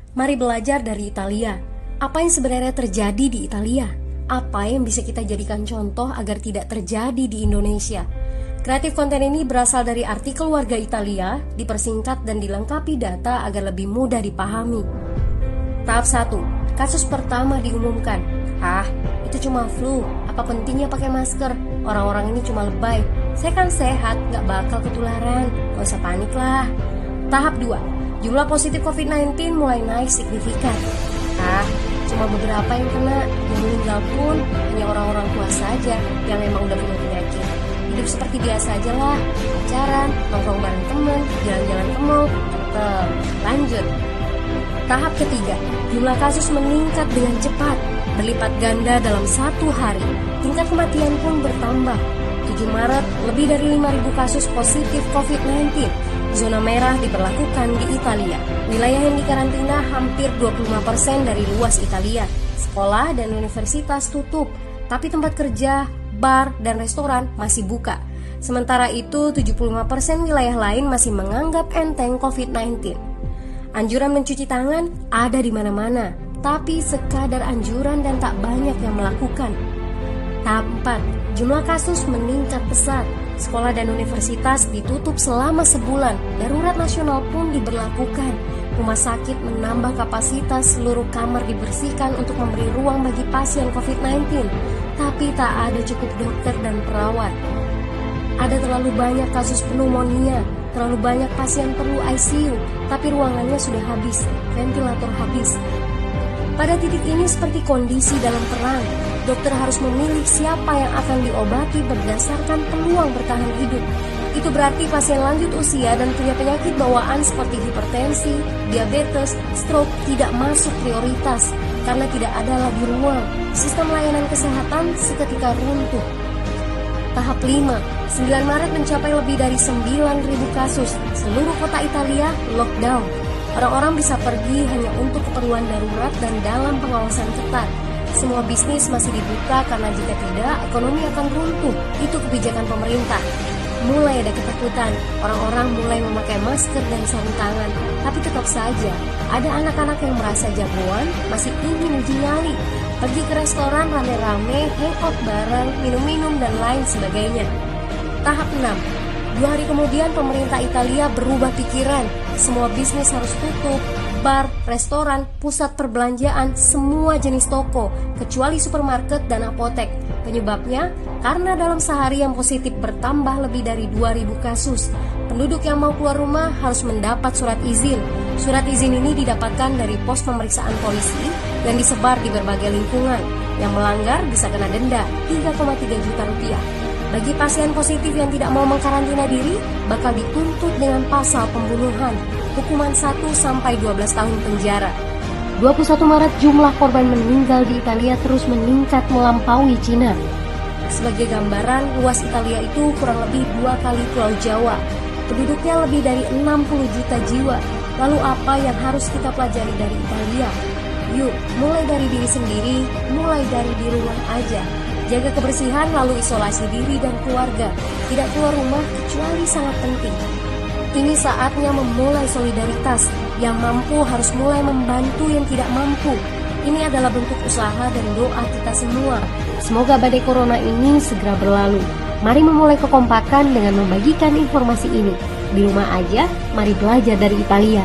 Mari belajar dari Italia. Apa yang sebenarnya terjadi di Italia? Apa yang bisa kita jadikan contoh agar tidak terjadi di Indonesia? Kreatif konten ini berasal dari artikel warga Italia, dipersingkat dan dilengkapi data agar lebih mudah dipahami. Tahap 1. Kasus pertama diumumkan. Itu cuma flu. Apa pentingnya pakai masker? Orang-orang ini cuma lebay. Saya kan sehat, gak bakal ketularan. Gak usah panik lah. Tahap 2. Jumlah positif COVID-19 mulai naik signifikan. Cuma beberapa yang kena. Yang meninggal pun hanya orang-orang tua saja yang emang udah punya penyakit. Hidup seperti biasa aja lah. Pacaran, nongkrong bareng temen, jalan-jalan ke mall. Tetep, lanjut. Tahap ketiga, jumlah kasus meningkat dengan cepat, berlipat ganda dalam 1 hari. Tingkat kematian pun bertambah. 7 Maret, lebih dari 5.000 kasus positif COVID-19. Zona merah diberlakukan di Italia. Wilayah yang dikarantina hampir 25% dari luas Italia. Sekolah dan universitas tutup, tapi tempat kerja, bar, dan restoran masih buka. Sementara itu, 75% wilayah lain masih menganggap enteng COVID-19. Anjuran mencuci tangan ada di mana-mana, tapi sekadar anjuran dan tak banyak yang melakukan. Tahap 4, jumlah kasus meningkat pesat. Sekolah dan universitas ditutup selama sebulan. Darurat nasional pun diberlakukan. Rumah sakit menambah kapasitas, seluruh kamar dibersihkan untuk memberi ruang bagi pasien COVID-19. Tapi tak ada cukup dokter dan perawat. Ada terlalu banyak kasus pneumonia, terlalu banyak pasien perlu ICU, tapi ruangannya sudah habis, ventilator habis. Pada titik ini seperti kondisi dalam perang, dokter harus memilih siapa yang akan diobati berdasarkan peluang bertahan hidup. Itu berarti pasien lanjut usia dan punya penyakit bawaan seperti hipertensi, diabetes, stroke tidak masuk prioritas karena tidak ada lagi ruang. Sistem layanan kesehatan seketika runtuh. Tahap 5, 9 Maret mencapai lebih dari 9.000 kasus. Seluruh kota Italia lockdown. Orang-orang bisa pergi hanya untuk keperluan darurat dan dalam pengawasan ketat. Semua bisnis masih dibuka karena jika tidak, ekonomi akan runtuh. Itu kebijakan pemerintah. Mulai ada ketakutan, orang-orang mulai memakai masker dan sarung tangan. Tapi tetap saja, ada anak-anak yang merasa jagoan, masih ingin uji nyali. Pergi ke restoran rame-rame, hangout bareng, minum-minum dan lain sebagainya. Tahap 6. 2 hari kemudian pemerintah Italia berubah pikiran. Semua bisnis harus tutup, bar, restoran, pusat perbelanjaan, semua jenis toko, kecuali supermarket dan apotek. Penyebabnya, karena dalam sehari yang positif bertambah lebih dari 2.000 kasus. Penduduk yang mau keluar rumah harus mendapat surat izin. Surat izin ini didapatkan dari pos pemeriksaan polisi dan disebar di berbagai lingkungan. Yang melanggar bisa kena denda 3,3 juta rupiah. Bagi pasien positif yang tidak mau mengkarantina diri, bakal dituntut dengan pasal pembunuhan, hukuman 1-12 tahun penjara. 21 Maret jumlah korban meninggal di Italia terus meningkat melampaui Cina. Sebagai gambaran, luas Italia itu kurang lebih 2 kali Pulau Jawa. Penduduknya lebih dari 60 juta jiwa. Lalu apa yang harus kita pelajari dari Italia? Yuk, mulai dari diri sendiri, mulai dari di rumah aja. Jaga kebersihan lalu isolasi diri dan keluarga. Tidak keluar rumah kecuali sangat penting. Ini saatnya memulai solidaritas. Yang mampu harus mulai membantu yang tidak mampu. Ini adalah bentuk usaha dan doa kita semua. Semoga badai corona ini segera berlalu. Mari memulai kekompakan dengan membagikan informasi ini. Di rumah aja, mari belajar dari Italia.